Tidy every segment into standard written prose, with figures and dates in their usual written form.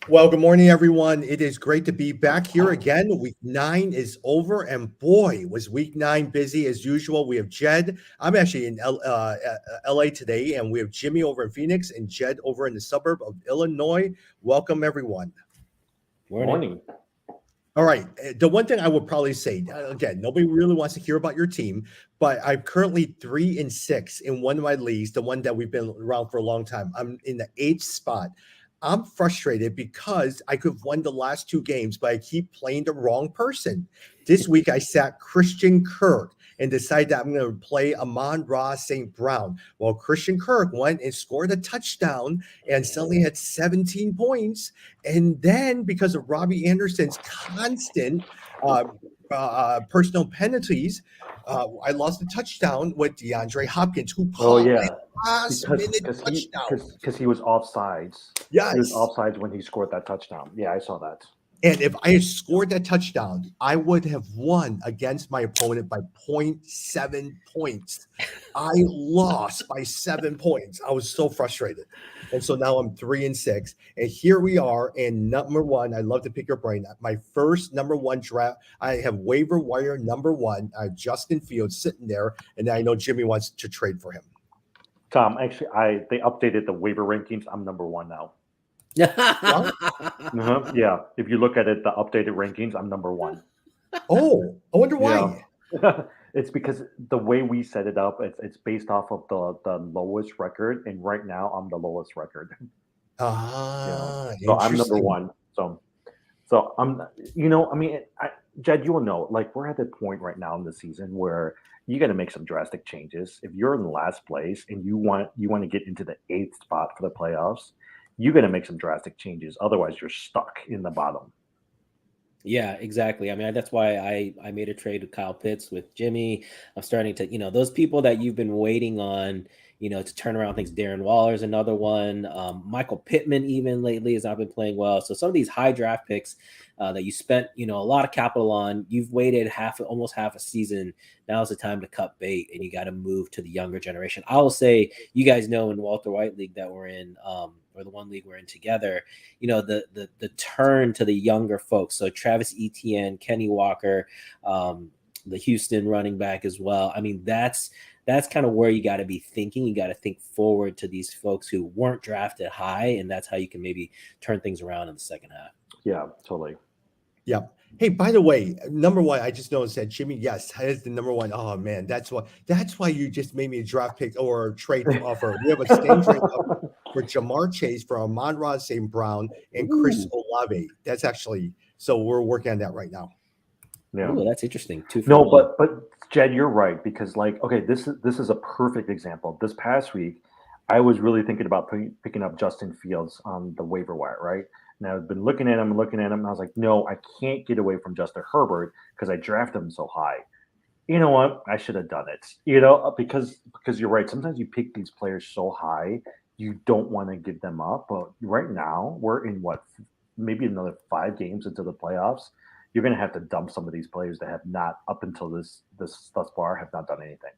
Well, good morning, everyone. It is great to be back here again. Week 9 is over, and boy, was week 9 busy as usual. We have Jed. I'm actually in LA today, and we have Jimmy over in Phoenix and Jed over in the suburb of Illinois. Welcome, everyone. Morning. All right. The one thing I would probably say again, nobody really wants to hear about your team, but I'm currently 3-6 in one of my leagues, the one that we've been around for a long time. I'm in the eighth spot. I'm frustrated because I could have won the last two games, but I keep playing the wrong person. This week I sat Christian Kirk and decided that I'm going to play Amon-Ra St. Brown. Well, Christian Kirk went and scored a touchdown and suddenly had 17 points. And then because of Robbie Anderson's constant uh, personal penalties, I lost a touchdown with DeAndre Hopkins, who Oh caught yeah, a last because minute because he touchdown. because he was offsides. He was Yes. offsides when he scored that touchdown. Yeah, I saw that. And if I had scored that touchdown, I would have won against my opponent by point 0.7 points. I lost by 7 points. I was so frustrated. And so now I'm 3-6. And here we are in number one. I love to pick your brain. My first number one draft. I have waiver wire number one. I have Justin Fields sitting there. And I know Jimmy wants to trade for him. Tom, actually, I they updated the waiver rankings. I'm number one now. Well, Yeah, if you look at it, the updated rankings, I'm number one. oh, I wonder Yeah, why. it's because the way we set it up, it's based off of the lowest record, and right now I'm the lowest record. So I'm number Interesting. one. So I mean, Jed, you will know, like we're at the point right now in the season where you got to make some drastic changes. If you're in last place and you want to get into the eighth spot for the playoffs, you got to make some drastic changes. Otherwise, you're stuck in the bottom. Yeah, exactly. I mean, that's why I made a trade with Kyle Pitts with Jimmy. I'm starting to, those people that you've been waiting on, to turn around things. Darren Waller's another one. Michael Pittman even lately has not been playing well. So some of these high draft picks that you spent, a lot of capital on, you've waited almost half a season. Now is the time to cut bait, and you got to move to the younger generation. I will say, you guys know in Walter White League that we're in, or the one league we're in together, the turn to the younger folks. So Travis Etienne, Kenny Walker, the Houston running back as well. I mean, that's kind of where you got to be thinking. You got to think forward to these folks who weren't drafted high, and that's how you can maybe turn things around in the second half. Yeah, totally. Yeah. Hey, by the way, number one, I just noticed that Jimmy, yes, has the number one. Oh man, that's why you just made me a draft pick or a trade offer. We have a stand trade offer for Jamar Chase, for Amon-Ra St. Brown, and Chris Ooh. Olave. That's actually so we're working on that right now. Yeah. Oh, that's interesting. 2 for No, 1. but Jed, you're right because like okay, this is a perfect example. This past week, I was really thinking about picking up Justin Fields on the waiver wire, right? And I've been looking at him, and I was like, no, I can't get away from Justin Herbert because I drafted him so high. You know what? I should have done it. Because you're right. Sometimes you pick these players so high, you don't want to give them up. But right now, we're in what maybe another 5 games into the playoffs. You're going to have to dump some of these players that have not up until this thus far have not done anything.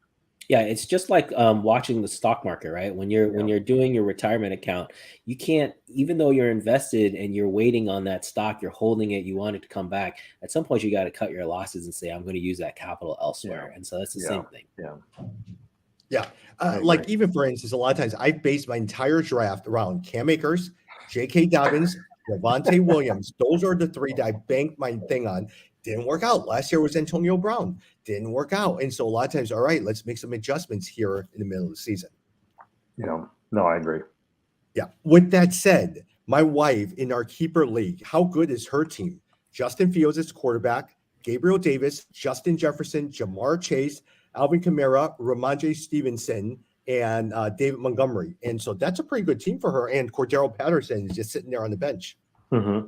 Yeah, it's just like watching the stock market, right? When Yeah. you're doing your retirement account, you can't, even though you're invested and you're waiting on that stock, you're holding it, you want it to come back. At some point, you got to cut your losses and say, I'm going to use that capital Yeah. elsewhere. And so that's the Yeah. same thing. Yeah. Yeah. I Like agree. even for instance, a lot of times I base my entire draft around Cam Akers, J.K. Dobbins, Devontae Williams. Those are the three that I banked my thing on. Didn't work out. Last year was Antonio Brown. Didn't work out. And so a lot of times, all right, let's make some adjustments here in the middle of the season. Yeah. No, I agree. Yeah. With that said, my wife in our keeper league, how good is her team? Justin Fields is quarterback, Gabriel Davis, Justin Jefferson, Jamar Chase, Alvin Kamara, Ramondre Stevenson, and David Montgomery. And so that's a pretty good team for her. And Cordero Patterson is just sitting there on the bench. Hmm.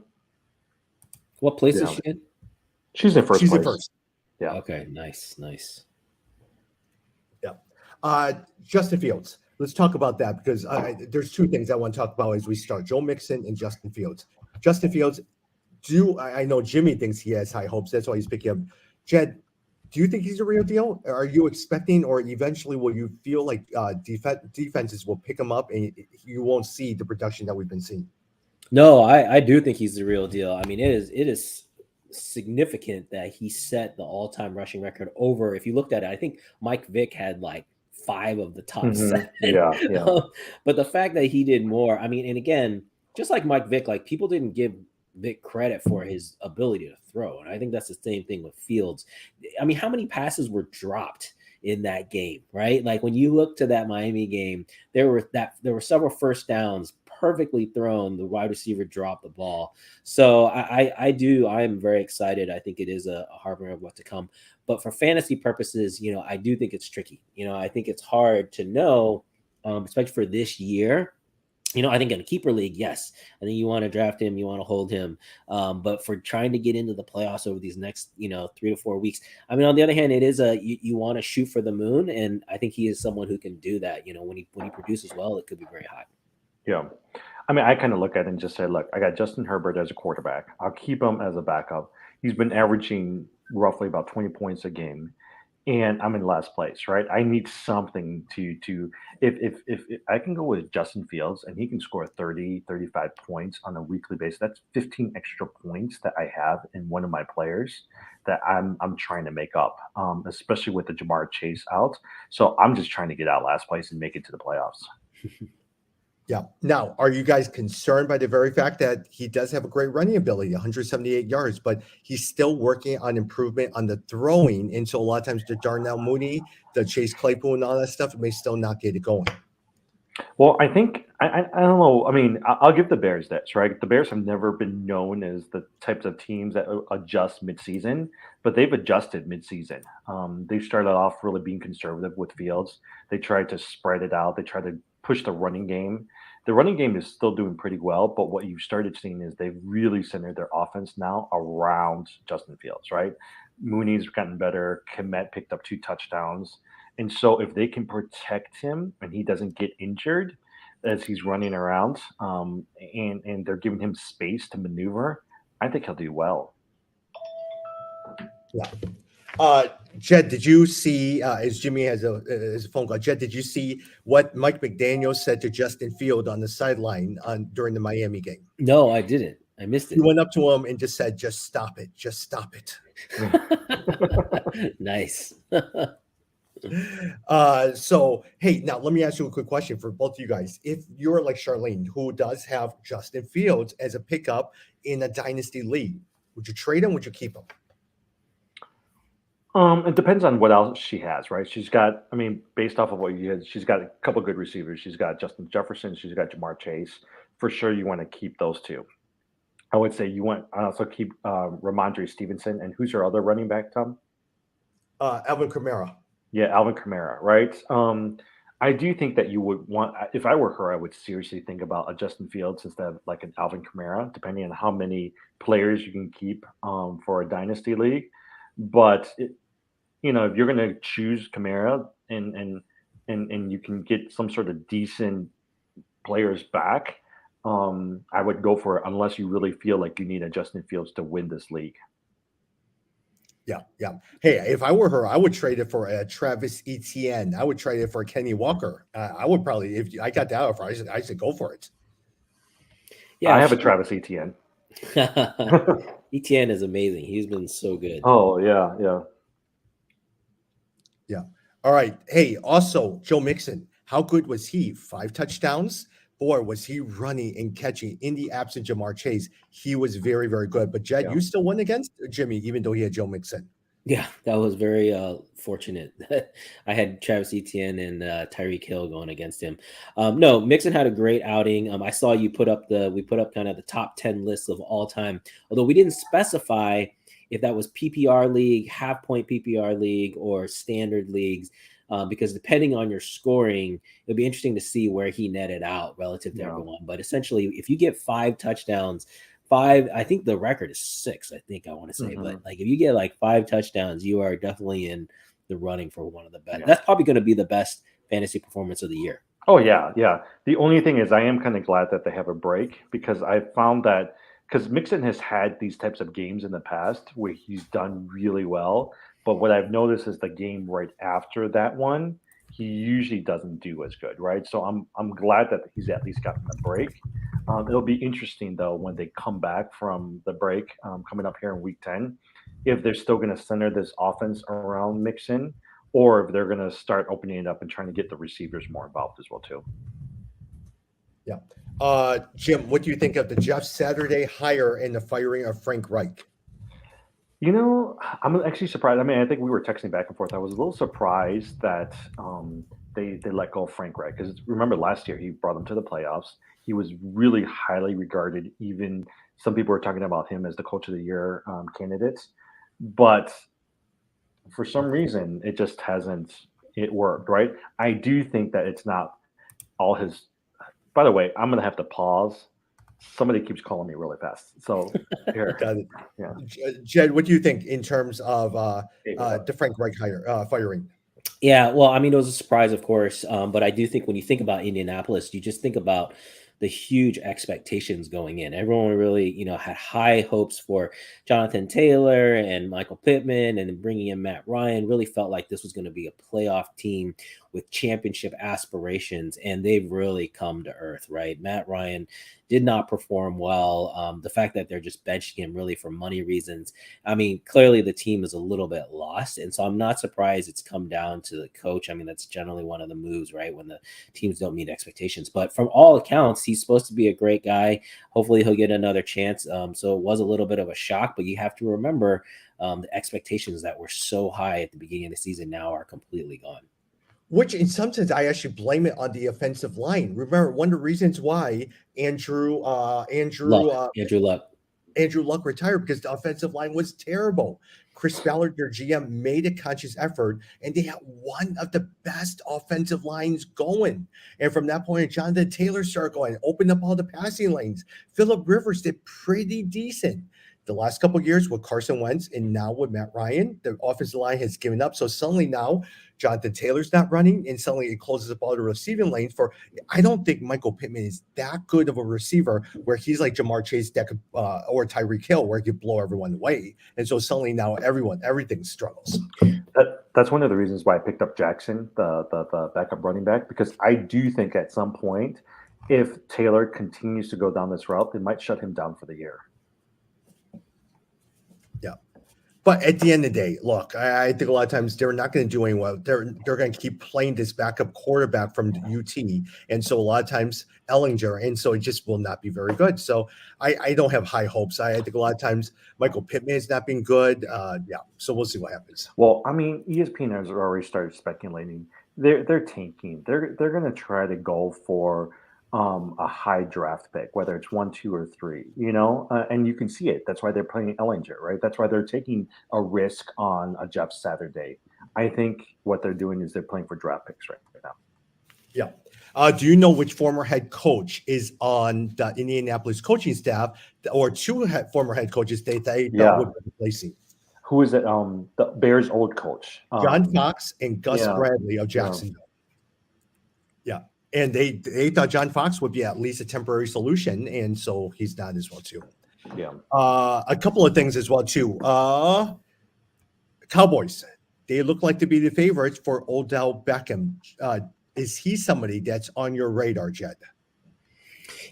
What place is Yeah. she in? She's in first She's in place. first. Yeah. Okay, nice. Yeah. Justin Fields. Let's talk about that because there's two things I want to talk about as we start. Joe Mixon and Justin Fields. Justin Fields, I know Jimmy thinks he has high hopes. That's why he's picking up. Jed, do you think he's a real deal? Are you expecting, or eventually will you feel like defenses will pick him up and you won't see the production that we've been seeing? No, I do think he's the real deal. I mean, it is significant that he set the all-time rushing record over. If you looked at it, I think Mike Vick had like 5 of the top 7. Yeah, yeah, But the fact that he did more, I mean, and again, just like Mike Vick, like people didn't give Vick credit for his ability to throw, and I think that's the same thing with Fields. I mean, how many passes were dropped in that game, right? Like when you look to that Miami game, there were several first downs perfectly thrown. The wide receiver dropped the ball. So I am very excited. I think it is a harbinger of what to come. But for fantasy purposes, I do think it's tricky. I think it's hard to know, especially for this year. I think in a keeper league, yes, I think you want to draft him, you want to hold him. But for trying to get into the playoffs over these next, 3 to 4 weeks, I mean, on the other hand, it is you want to shoot for the moon, and I think he is someone who can do that. When he produces well, it could be very high. yeah. I mean, I kind of look at it and just say, look, I got Justin Herbert as a quarterback. I'll keep him as a backup. He's been averaging roughly about 20 points a game, and I'm in last place, right? I need something to if I can go with Justin Fields and he can score 30, 35 points on a weekly basis, that's 15 extra points that I have in one of my players that I'm trying to make up, especially with the Jamar Chase out. So I'm just trying to get out last place and make it to the playoffs. Yeah. Now, are you guys concerned by the very fact that he does have a great running ability, 178 yards, but he's still working on improvement on the throwing? And so a lot of times the Darnell Mooney, the Chase Claypool, and all that stuff may still not get it going. Well, I think I don't know. I mean, I'll give the Bears this, right? The Bears have never been known as the types of teams that adjust midseason, but they've adjusted midseason. They started off really being conservative with Fields. They tried to spread it out. They tried to push the running game. The running game is still doing pretty well, but what you've started seeing is they've really centered their offense now around Justin Fields, right? Mooney's gotten better. Komet picked up 2 touchdowns. And so if they can protect him and he doesn't get injured as he's running around, and they're giving him space to maneuver, I think he'll do well. Yeah. Jed, did you see, as Jimmy has a phone call, Jed, did you see what Mike McDaniel said to Justin Field on the sideline during the Miami game? No, I didn't. I missed He it. went up to him and just said, just stop it. Just stop it. Nice. So, hey, now let me ask you a quick question for both of you guys. If you're like Charlene, who does have Justin Fields as a pickup in a dynasty league, would you trade him? Would you keep him? It depends on what else she has, right? She's got, I mean, based off of what you had, she's got a couple good receivers. She's got Justin Jefferson. She's got Jamar Chase. For sure, you want to keep those two. I would say you want I also keep Ramondre Stevenson. And who's your other running back, Tom? Alvin Kamara. Yeah, Alvin Kamara, right? I do think that you would want, if I were her, I would seriously think about a Justin Fields instead of like an Alvin Kamara, depending on how many players you can keep for a dynasty league. But if you're going to choose Kamara and you can get some sort of decent players back, I would go for it unless you really feel like you need a Justin Fields to win this league. Yeah, yeah. Hey, if I were her, I would trade it for a Travis Etienne. I would trade it for a Kenny Walker. I would probably, if I got that offer, I should go for it. Yeah, I have a Travis Etienne. Etienne is amazing. He's been so good. Oh, yeah, yeah. Yeah. All right. Hey, also, Joe Mixon, how good was he? 5 touchdowns? Boy, was he running and catching in the absence of Jamar Chase. He was very, very good. But Jed, you still won against Jimmy, even though he had Joe Mixon. Yeah, that was very fortunate. I had Travis Etienne and Tyreek Hill going against him. No, Mixon had a great outing. I saw we put up kind of the top 10 lists of all time, although we didn't specify if that was PPR league, half point PPR league, or standard leagues. Because depending on your scoring, it'll be interesting to see where he netted out relative to everyone. But essentially, if you get 5 touchdowns, I think the record is 6, I think I want to say. Mm-hmm. But like if you get like 5 touchdowns, you are definitely in the running for one of the best. Yeah. That's probably going to be the best fantasy performance of the year. Oh, yeah, yeah. The only thing is I am kind of glad that they have a break because I found that because Mixon has had these types of games in the past where he's done really well. But what I've noticed is the game right after that one, he usually doesn't do as good, right? So I'm glad that he's at least gotten a break. It'll be interesting though when they come back from the break coming up here in week 10, if they're still going to center this offense around Mixon, or if they're going to start opening it up and trying to get the receivers more involved as well too. Yeah. Jim, what do you think of the Jeff Saturday hire and the firing of Frank Reich? You know, I'm actually surprised. I mean, I think we were texting back and forth. I was a little surprised that they let go of Frank Reich because remember last year he brought them to the playoffs. He was really highly regarded. Even some people were talking about him as the coach of the year candidate, but for some reason it just hasn't it worked. Right? I do think that it's not all his. By the way, I'm gonna have to pause. Somebody keeps calling me really fast. So here, Got it. yeah. Jed, what do you think in terms of the Frank Reich firing? Yeah, well, I mean, it was a surprise, of course, but I do think when you think about Indianapolis, you just think about the huge expectations going in. Everyone really, had high hopes for Jonathan Taylor and Michael Pittman, and then bringing in Matt Ryan. Really felt like this was going to be a playoff team with championship aspirations, and they've really come to earth, right? Matt Ryan did not perform well. The fact that they're just benching him really for money reasons. I mean, clearly the team is a little bit lost. And so I'm not surprised it's come down to the coach. I mean, that's generally one of the moves, right? When the teams don't meet expectations. But from all accounts, he's supposed to be a great guy. Hopefully he'll get another chance. So it was a little bit of a shock, but you have to remember the expectations that were so high at the beginning of the season now are completely gone. Which, in some sense, I actually blame it on the offensive line. Remember, one of the reasons why Andrew Luck retired because the offensive line was terrible. Chris Ballard, their GM, made a conscious effort, and they had one of the best offensive lines going. And from that point, Jonathan Taylor started going, opened up all the passing lanes. Phillip Rivers did pretty decent. The last couple of years with Carson Wentz and now with Matt Ryan, the offensive line has given up. So suddenly now Jonathan Taylor's not running, and suddenly it closes up all the receiving lanes for. I don't think Michael Pittman is that good of a receiver where he's like Jamar Chase that could, or Tyreek Hill where he could blow everyone away. And so suddenly now everything struggles. That's one of the reasons why I picked up Jackson, the backup running back, because I do think at some point, if Taylor continues to go down this route, they might shut him down for the year. Yeah. But at the end of the day, look, I think a lot of times they're not going to do any well. They're going to keep playing this backup quarterback from UT. And so a lot of times Ellinger, and so it just will not be very good. So I don't have high hopes. I think a lot of times Michael Pittman has not been good. Yeah. So we'll see what happens. Well, I mean, ESPN has already started speculating. They're tanking. They're going to try to go for a high draft pick, whether it's 1, 2, or 3, and you can see it. That's why they're playing Ellinger, right? That's why they're taking a risk on a Jeff Saturday. I think what they're doing is they're playing for draft picks right now. Yeah. Do you know which former head would is on the Indianapolis coaching staff, or two former head coaches they would be replacing? Who is it? The Bears' old coach, John Fox and Gus Bradley of Jacksonville. Yeah. And they thought John Fox would be at least a temporary solution, and so he's not as well too. Yeah. A couple of things as well too. Cowboys, they look like to be the favorites for Odell Beckham. Is he somebody that's on your radar, Jed?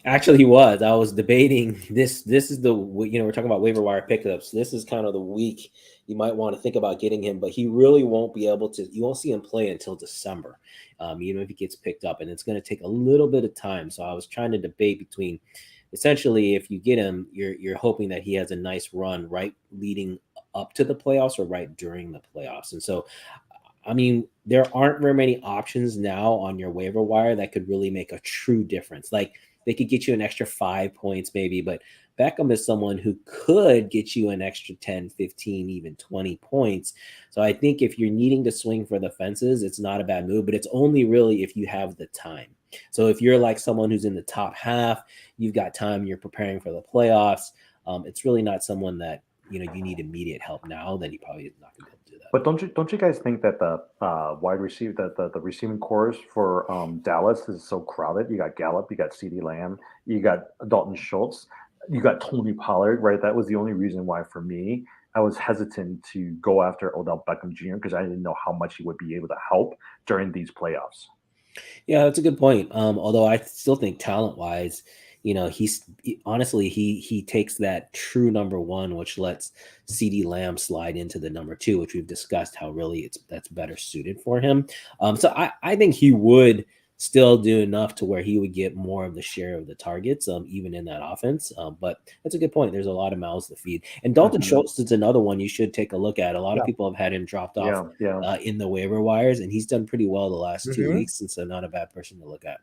Actually, he was. I was debating this. This is we're talking about waiver wire pickups. This is kind of the week you might want to think about getting him, but he really won't be able to. You won't see him play until December, even if he gets picked up, and it's going to take a little bit of time. So I was trying to debate between, essentially, if you get him, you're hoping that he has a nice run right leading up to the playoffs or right during the playoffs, and so. I mean, there aren't very many options now on your waiver wire that could really make a true difference. Like they could get you an extra 5 points maybe, but Beckham is someone who could get you an extra 10, 15, even 20 points. So I think if you're needing to swing for the fences, it's not a bad move, but it's only really if you have the time. So if you're like someone who's in the top half, you've got time, you're preparing for the playoffs. It's really not someone that, you need immediate help now, then you probably not going to be able to do that. But don't you guys think that the wide receiver, the receiving cores for Dallas is so crowded? You got Gallup, you got CeeDee Lamb, you got Dalton Schultz, you got Tony Pollard, right? That was the only reason why, for me, I was hesitant to go after Odell Beckham Jr. because I didn't know how much he would be able to help during these playoffs. Yeah, that's a good point. Although I still think talent-wise, honestly he takes that true number one, which lets CeeDee Lamb slide into the number two, which we've discussed how really that's better suited for him. So I think he would still do enough to where he would get more of the share of the targets, even in that offense. But that's a good point. There's a lot of mouths to feed. And Dalton Schultz is another one you should take a look at. A lot of people have had him dropped off in the waiver wires, and he's done pretty well the last 2 weeks, and so not a bad person to look at.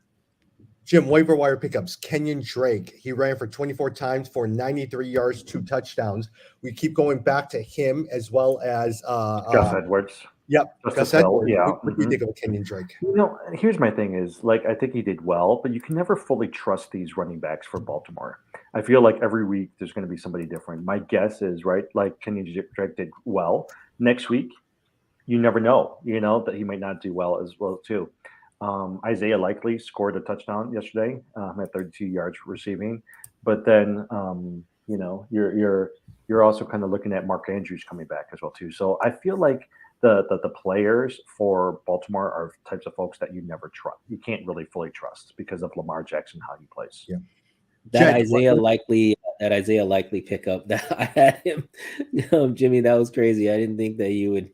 Jim, waiver wire pickups. Kenyon Drake. He ran for 24 times for 93 yards, 2 touchdowns. We keep going back to him as well as Gus Edwards. Yep. Gus Edwards. Yeah. What do you think of Kenyon Drake? Here's my thing is, like, I think he did well, but you can never fully trust these running backs for Baltimore. I feel like every week there's going to be somebody different. My guess is, right, like Kenyon Drake did well. Next week, you never know, that he might not do well as well, too. Isaiah Likely scored a touchdown yesterday at 32 yards receiving, but then you're also kind of looking at Mark Andrews coming back as well too. So I feel like the players for Baltimore are types of folks that you never trust. You can't really fully trust because of Lamar Jackson, how he plays. Yeah. That Isaiah Likely pickup that I had him, Jimmy, that was crazy. I didn't think that he would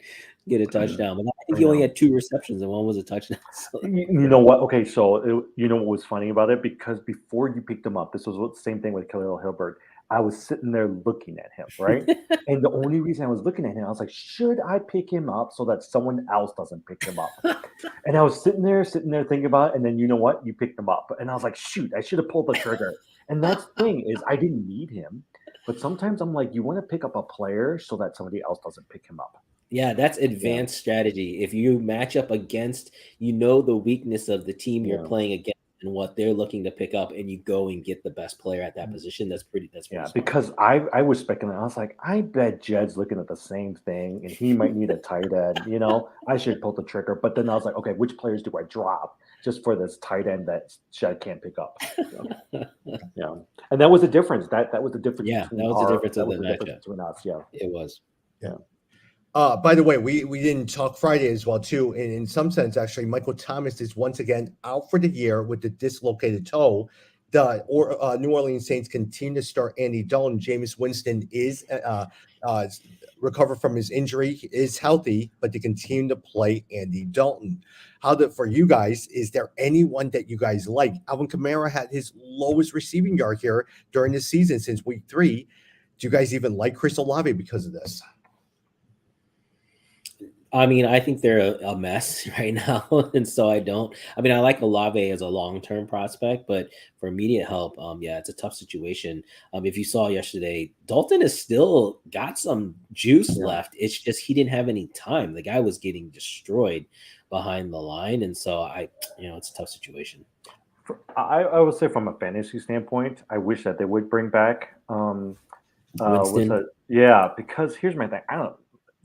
get a touchdown, but I think he only had 2 receptions and one was a touchdown. So. You know what? Okay, so what was funny about it? Because before you picked him up, this was the same thing with Khalil Hilbert. I was sitting there looking at him, right? And the only reason I was looking at him, I was like, should I pick him up so that someone else doesn't pick him up? And I was sitting there thinking about it. And then you know what? You picked him up. And I was like, shoot, I should have pulled the trigger. And that's the thing is I didn't need him. But sometimes I'm like, you want to pick up a player so that somebody else doesn't pick him up. Yeah, that's advanced strategy. If you match up against, the weakness of the team you're playing against and what they're looking to pick up, and you go and get the best player at that position. That's pretty smart. Because I was speculating. I was like, I bet Jed's looking at the same thing, and he might need a tight end. I should pull the trigger. But then I was like, okay, which players do I drop just for this tight end that Jed can't pick up? And that was the difference. That was the difference. Yeah, that was the difference of the matchup between us. Yeah, it was. Yeah. By the way, we didn't talk Friday as well, too. And in some sense, actually, Michael Thomas is once again out for the year with the dislocated toe. The New Orleans Saints continue to start Andy Dalton. Jameis Winston is recovered from his injury, he is healthy, but they continue to play Andy Dalton. For you guys, is there anyone that you guys like? Alvin Kamara had his lowest receiving yard here during the season since week 3. Do you guys even like Chris Olave because of this? I mean, I think they're a mess right now, and so I don't. I mean, I like Olave as a long-term prospect, but for immediate help, it's a tough situation. If you saw yesterday, Dalton has still got some juice left. It's just he didn't have any time. The guy was getting destroyed behind the line, and so it's a tough situation. I would say from a fantasy standpoint, I wish that they would bring back Winston. Because here's my thing.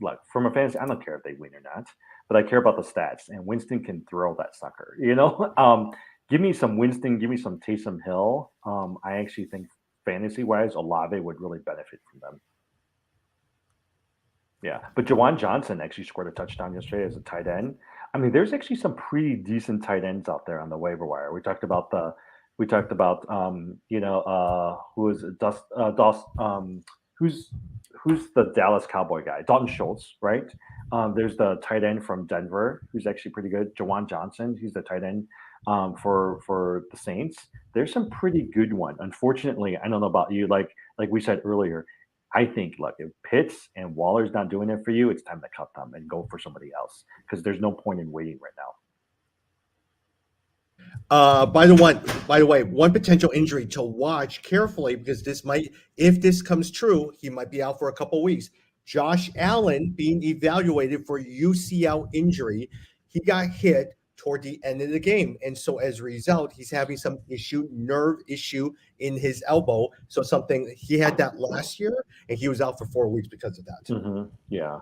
Look, from a fantasy, I don't care if they win or not, but I care about the stats. And Winston can throw that sucker. Give me some Winston, give me some Taysom Hill. I actually think fantasy-wise, Olave would really benefit from them. Yeah, but Jawan Johnson actually scored a touchdown yesterday as a tight end. I mean, there's actually some pretty decent tight ends out there on the waiver wire. We talked about who is who's the Dallas Cowboy guy? Dalton Schultz, right? There's the tight end from Denver, who's actually pretty good. Jawan Johnson, he's the tight end for the Saints. There's some pretty good one. Unfortunately, I don't know about you. Like we said earlier, I think, look, if Pitts and Waller's not doing it for you, it's time to cut them and go for somebody else because there's no point in waiting right now. By the way, one potential injury to watch carefully because if this comes true, he might be out for a couple weeks. Josh Allen being evaluated for UCL injury. He got hit toward the end of the game. And so as a result, he's having some nerve issue in his elbow. So he had that last year and he was out for 4 weeks because of that. Mm-hmm. Yeah.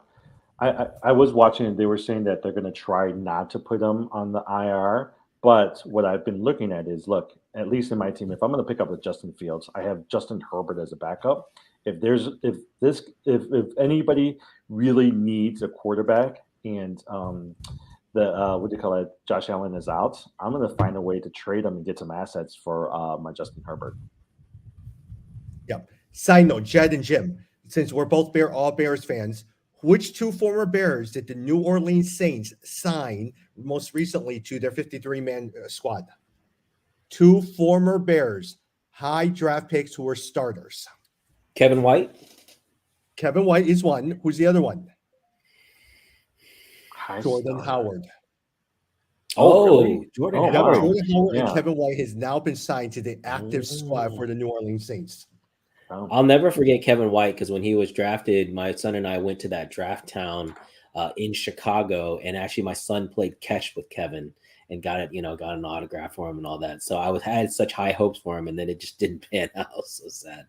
I was watching and they were saying that they're going to try not to put him on the IR. But what I've been looking at is, look, at least in my team, if I'm going to pick up with Justin Fields, I have Justin Herbert as a backup. If anybody really needs a quarterback and what do you call it? Josh Allen is out. I'm going to find a way to trade him and get some assets for my Justin Herbert. Yep. Side note, Jed and Jim, since we're both all Bears fans, which two former Bears did the New Orleans Saints sign most recently to their 53-man squad? Two former Bears, high draft picks who were starters. Kevin White. Kevin White is one. Who's the other one? High Jordan starter. Howard. Really? Jordan Oh, Howard. wow. Jordan Howard and Yeah. Kevin White has now been signed to the active squad for the New Orleans Saints. I'll never forget Kevin White because when he was drafted, my son and I went to that draft town in Chicago, and actually my son played catch with Kevin and got it, got an autograph for him and all that. So I had such high hopes for him, and then it just didn't pan out. So sad.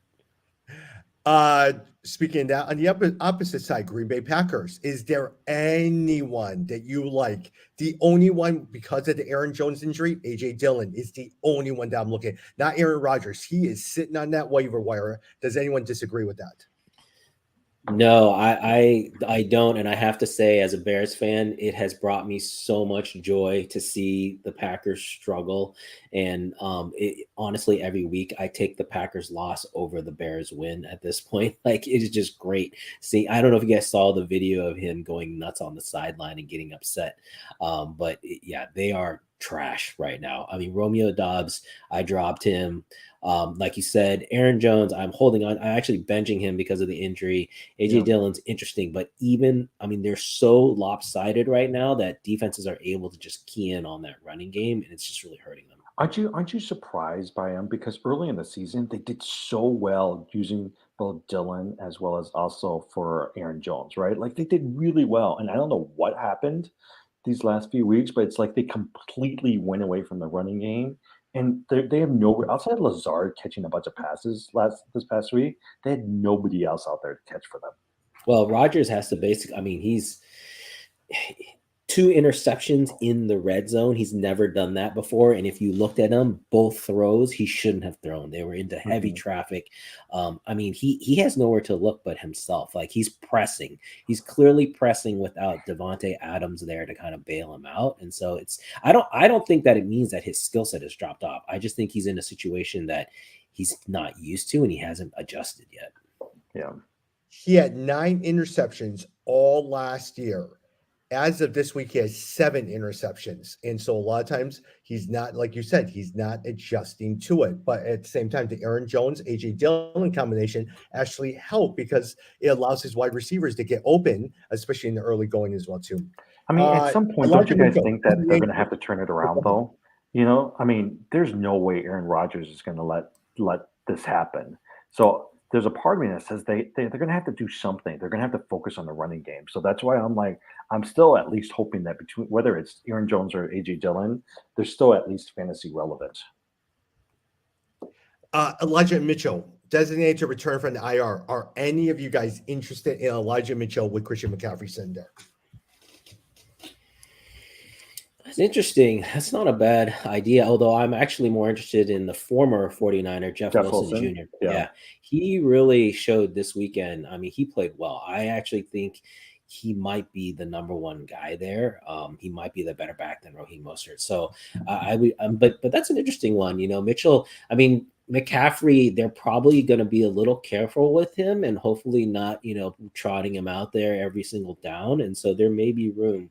Speaking of that, on the opposite side, Green Bay Packers, is there anyone that you like? The only one, because of the Aaron Jones injury, AJ Dillon is the only one that I'm looking at. Not Aaron Rodgers. He is sitting on that waiver wire. Does anyone disagree with that? No, I don't, and I have to say, as a Bears fan, it has brought me so much joy to see the Packers struggle. And honestly, every week I take the Packers loss over the Bears win at this point. Like, it is just great. See, I don't know if you guys saw the video of him going nuts on the sideline and getting upset, but yeah, they are trash right now. I mean, Romeo Dobbs, I dropped him. Like you said, Aaron Jones, I'm holding on. I'm actually benching him because of the injury. AJ Dillon's interesting, but they're so lopsided right now that defenses are able to just key in on that running game, and it's just really hurting them. Aren't you surprised by him? Because early in the season, they did so well using both Dillon as well as also for Aaron Jones, right? Like, they did really well. And I don't know what happened these last few weeks, but it's like they completely went away from the running game. And they have no outside Lazard catching a bunch of passes this past week. They had nobody else out there to catch for them. Well, Rodgers has to he's 2 interceptions in the red zone. He's never done that before. And if you looked at him, both throws he shouldn't have thrown. They were into heavy traffic. He has nowhere to look but himself. Like, he's pressing. He's clearly pressing without Devontae Adams there to kind of bail him out. And so I don't think that it means that his skill set has dropped off. I just think he's in a situation that he's not used to and he hasn't adjusted yet. Yeah. He had 9 interceptions all last year. As of this week, he has 7 interceptions. And so a lot of times he's not, like you said, he's not adjusting to it. But at the same time, the Aaron Jones, AJ Dillon combination actually helped because it allows his wide receivers to get open, especially in the early going as well, too. I mean, at some point, don't you guys think that they're going to have to turn it around, though? I mean, there's no way Aaron Rodgers is going to let this happen. So there's a part of me that says they're going to have to do something. They're going to have to focus on the running game. So that's why I'm still at least hoping that between whether it's Aaron Jones or AJ Dillon, they're still at least fantasy relevant. Elijah Mitchell, designated to return from the IR. Are any of you guys interested in Elijah Mitchell with Christian McCaffrey sitting there? That's interesting. That's not a bad idea, although I'm actually more interested in the former 49er, Jeff Wilson Jr. Yeah, he really showed this weekend. I mean, he played well. I actually think he might be the number 1 guy there. He might be the better back than Raheem Mostert. So but that's an interesting one. Mitchell, McCaffrey, they're probably going to be a little careful with him and hopefully not, trotting him out there every single down. And so there may be room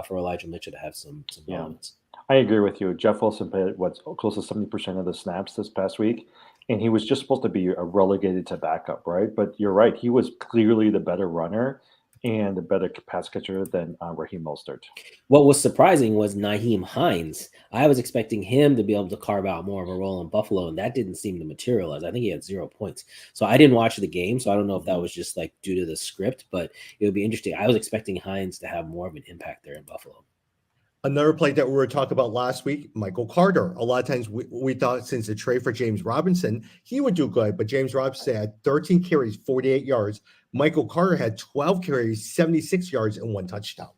for Elijah Mitchell to have some moments. I agree with you. Jeff Wilson played close to 70% of the snaps this past week, and he was just supposed to be relegated to backup, right? But you're right. He was clearly the better runner and a better pass catcher than Raheem Mostert. What was surprising was Nyheim Hines. I was expecting him to be able to carve out more of a role in Buffalo, and that didn't seem to materialize. I think he had 0 points. So I didn't watch the game, so I don't know if that was just like due to the script, but it would be interesting. I was expecting Hines to have more of an impact there in Buffalo. Another play that we were talking about last week, Michael Carter. A lot of times we thought since the trade for James Robinson, he would do good, but James Robinson had 13 carries, 48 yards. Michael Carter had 12 carries, 76 yards, and 1 touchdown.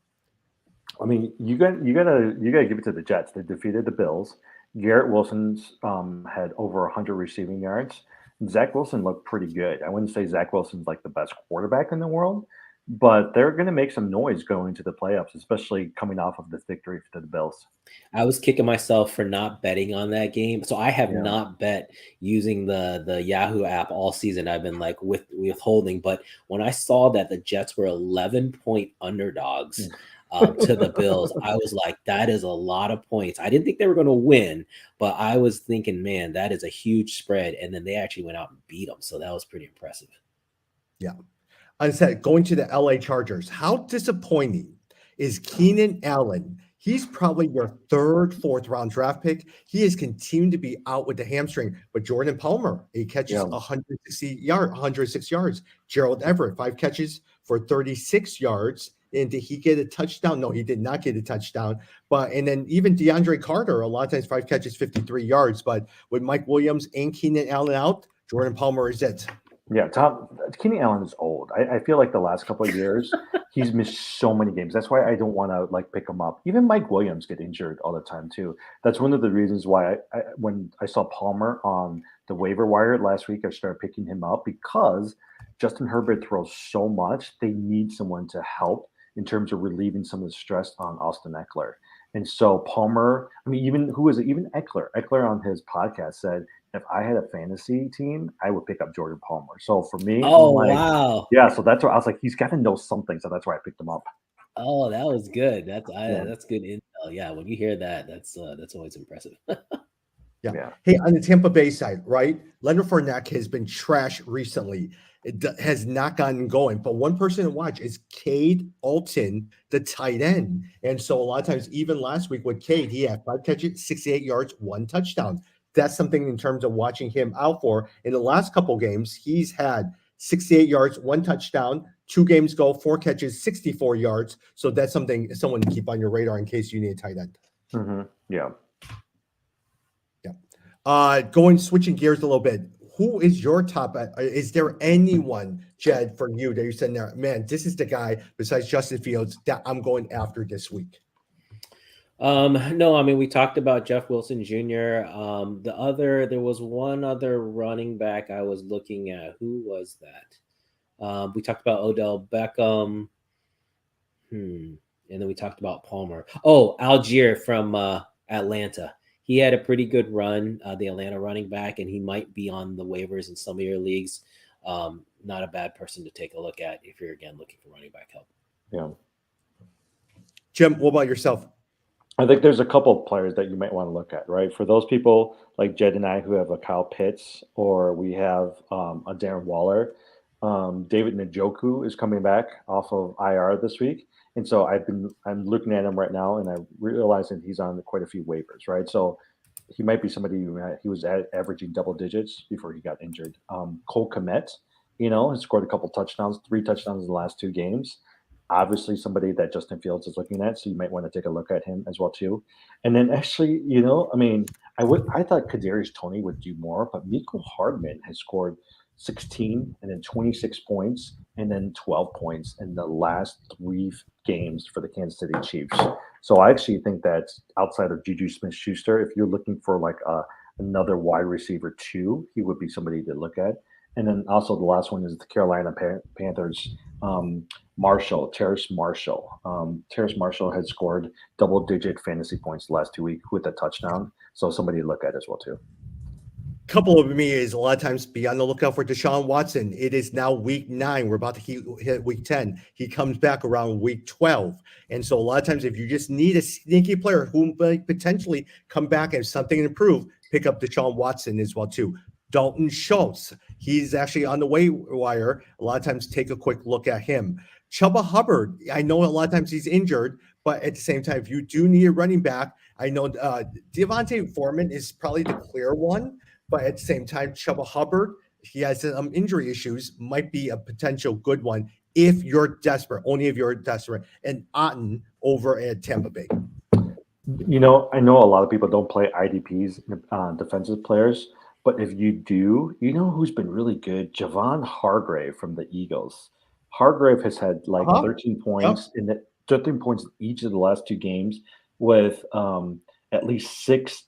I mean, you gotta give it to the Jets. They defeated the Bills. Garrett Wilson's had over 100 receiving yards. Zach Wilson looked pretty good. I wouldn't say Zach Wilson's like the best quarterback in the world, but they're going to make some noise going to the playoffs, especially coming off of this victory for the Bills. I was kicking myself for not betting on that game. So I have Yeah. not bet using the Yahoo app all season. I've been like withholding. But when I saw that the Jets were 11-point underdogs to the Bills, I was like, that is a lot of points. I didn't think they were going to win, but I was thinking, man, that is a huge spread. And then they actually went out and beat them. So that was pretty impressive. Yeah. I said, going to the LA Chargers, how disappointing is Keenan Allen? He's probably your third, fourth round draft pick. He has continued to be out with the hamstring. But Jordan Palmer, 8 catches, 106 yards. Gerald Everett, 5 catches for 36 yards. And did he get a touchdown? No, he did not get a touchdown. And then even DeAndre Carter, a lot of times 5 catches, 53 yards. But with Mike Williams and Keenan Allen out, Jordan Palmer is it. Yeah, Keenan Allen is old. I feel like the last couple of years he's missed so many games. That's why I don't want to pick him up. Even Mike Williams get injured all the time too. That's one of the reasons why when I saw Palmer on the waiver wire last week, I started picking him up because Justin Herbert throws so much. They need someone to help in terms of relieving some of the stress on Austin Eckler. And so Palmer, I mean, even Eckler. Eckler on his podcast said, if I had a fantasy team, I would pick up Jordan Palmer. So for me, Wow. Yeah, so that's why I was like, he's got to know something. So that's why I picked him up. Oh, that was good. That's good intel. Yeah, when you hear that, that's always impressive. Yeah. Hey, on the Tampa Bay side, right? Leonard Fournette has been trash recently. It has not gotten going. But one person to watch is Cade Alton, the tight end. And so a lot of times, even last week with Cade, he had 5 catches, 68 yards, 1 touchdown. That's something in terms of watching him out for. In the last couple games, he's had 68 yards, 1 touchdown. 2 games go, 4 catches, 64 yards. So that's someone to keep on your radar in case you need a tight end. Mm-hmm. Yeah. Switching gears a little bit. Who is your top? Is there anyone, Jed, for you that you're saying there, man, this is the guy besides Justin Fields that I'm going after this week? No, I mean, we talked about Jeff Wilson Jr. There was one other running back I was looking at. Who was that? We talked about Odell Beckham. And then we talked about Palmer. Oh, Algier from Atlanta. He had a pretty good run, the Atlanta running back, and he might be on the waivers in some of your leagues. Not a bad person to take a look at if you're, again, looking for running back help. Yeah. Jim, what about yourself? I think there's a couple of players that you might want to look at, right? For those people like Jed and I who have a Kyle Pitts, or we have a Darren Waller, David Njoku is coming back off of IR this week. And so I'm looking at him right now, and I realize that he's on quite a few waivers, right? So he might be somebody he was averaging double digits before he got injured. Cole Kmet, has scored a couple touchdowns, 3 touchdowns in the last 2 games. Obviously, somebody that Justin Fields is looking at, so you might want to take a look at him as well too. And then actually, I thought Kadarius Toney would do more, but Mecole Hardman has scored 16 and then 26 points and then 12 points in the last 3 games for the Kansas City Chiefs. So I actually think that outside of Juju Smith-Schuster, if you're looking for like another wide receiver 2, he would be somebody to look at. And then also the last one is the Carolina Panthers, Terrace Marshall. Terrace Marshall has scored double-digit fantasy points the last 2 weeks with a touchdown. So somebody to look at as well too. Couple of me is a lot of times be on the lookout for Deshaun Watson. It is now week 9. We're about to hit week 10. He comes back around week 12. And so a lot of times, if you just need a sneaky player who might potentially come back and something to improve, pick up Deshaun Watson as well too. Dalton Schultz, he's actually on the wire. A lot of times, take a quick look at him. Chuba Hubbard, I know a lot of times he's injured, but at the same time, if you do need a running back, I know Devontae Foreman is probably the clear one. But at the same time, Chuba Hubbard, he has some injury issues, might be a potential good one if you're desperate, only if you're desperate. And Otten over at Tampa Bay. I know a lot of people don't play IDPs, defensive players, but if you do, who's been really good? Javon Hargrave from the Eagles. Hargrave has had 13 points in 13 points in each of the last 2 games with at least six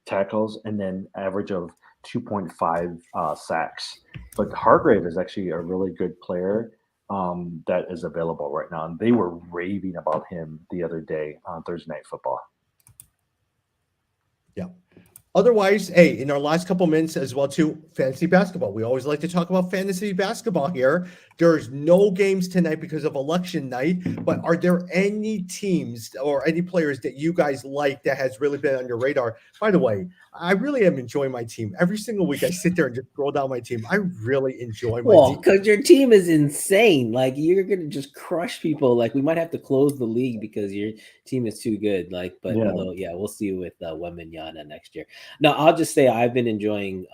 tackles and then average of 2.5 sacks. But Hargrave is actually a really good player. that is available right now, and they were raving about him the other day on Thursday Night Football. Yeah. Otherwise, hey, in our last couple minutes as well, too, fantasy basketball. We always like to talk about fantasy basketball here. There's no games tonight because of election night, but are there any teams or any players that you guys like that has really been on your radar? By the way, I really am enjoying my team. Every single week I sit there and just scroll down my team. I really enjoy my team. Because your team is insane. Like, you're gonna just crush people. Like, we might have to close the league because your team is too good. Like, but although, we'll see with Wembanyama next year. No, I'll just say I've been enjoying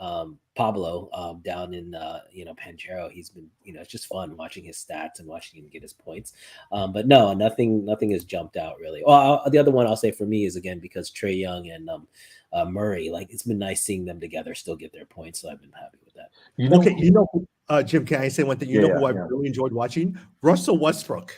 Pablo down in Panchero. He's been, it's just fun watching his stats and watching him get his points. But no, nothing has jumped out really. Well, the other one I'll say for me is, again, because Trae Young and Murray, like, it's been nice seeing them together still get their points, so I've been happy with that. Jim, can I say one thing? Who I've really enjoyed watching? Russell Westbrook.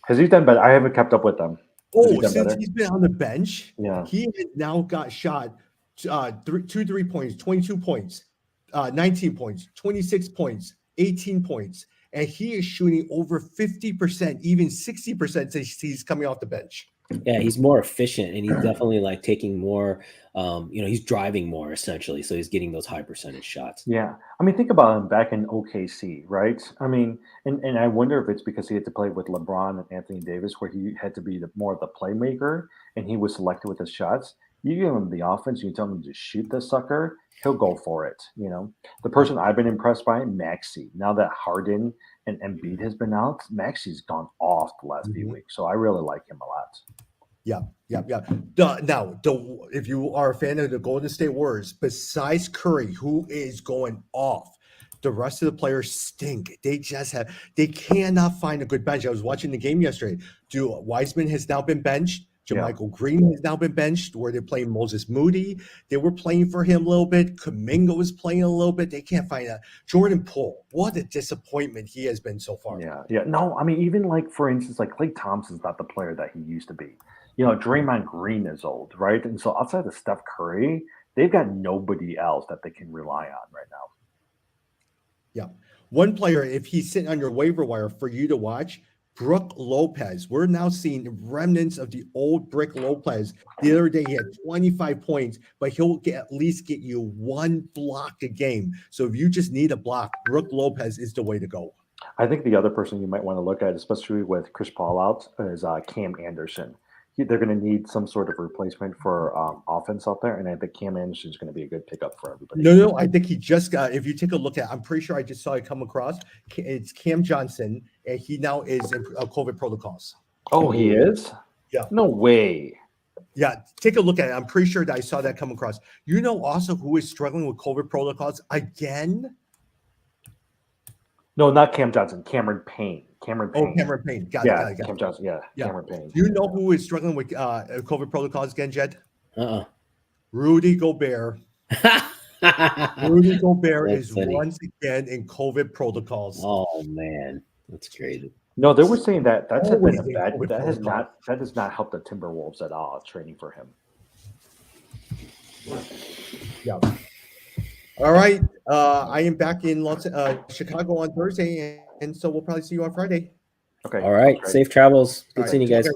Has he done better? I haven't kept up with them. Since he's been on the bench, he has now got shot 2 3-pointers, 22 points, 19 points, 26 points, 18 points, and he is shooting over 50%, even 60% since he's coming off the bench. Yeah, he's more efficient, and he's definitely like taking more. He's driving more essentially, so he's getting those high percentage shots. Yeah, I mean, think about him back in OKC, right? I mean, and I wonder if it's because he had to play with LeBron and Anthony Davis, where he had to be more of the playmaker, and he was selected with his shots. You give him the offense, you tell him to shoot the sucker, he'll go for it. The person I've been impressed by, Maxey. Now that Harden and Embiid has been out, Maxey's gone off the last few weeks, so I really like him a lot. Yeah. If you are a fan of the Golden State Warriors, besides Curry, who is going off, the rest of the players stink. They cannot find a good bench. I was watching the game yesterday. Wiseman has now been benched. JaMychal Green has now been benched, where they're playing Moses Moody. They were playing for him a little bit. Kuminga was playing a little bit. They can't find that. Jordan Poole, what a disappointment he has been so far. Yeah. No, I mean, even like, for instance, like Klay Thompson's not the player that he used to be. Draymond Green is old, right? And so outside of Steph Curry, they've got nobody else that they can rely on right now. Yeah. One player, if he's sitting on your waiver wire for you to watch, Brook Lopez. We're now seeing remnants of the old Brick Lopez. The other day he had 25 points, but he'll at least get you one block a game. So if you just need a block, Brook Lopez is the way to go. I think the other person you might want to look at, especially with Chris Paul out, is Cam Anderson. They're going to need some sort of replacement for offense out there, and I think Cam Anderson is going to be a good pickup for everybody. No, I think he just got. If you take a look at, I'm pretty sure I just saw it come across. It's Cam Johnson, and he now is in COVID protocols. Oh, he is? Yeah. No way. Yeah, take a look at it. I'm pretty sure that I saw that come across. Also who is struggling with COVID protocols again? No, not Cam Johnson. Cameron Payne. Cameron Payne. Oh, Cameron Payne. Got it. Cam Johnson. Yeah. Cameron Payne. Do you know who is struggling with COVID protocols again, Jed? Rudy Gobert. Rudy Gobert is once again in COVID protocols. Oh man, that's crazy. No, they were saying that that's been a bad. That has not helped the Timberwolves at all. Training for him. Yeah. All right. I am back in Chicago on Thursday, and so we'll probably see you on Friday. Okay. All right. Safe travels. Good seeing you guys.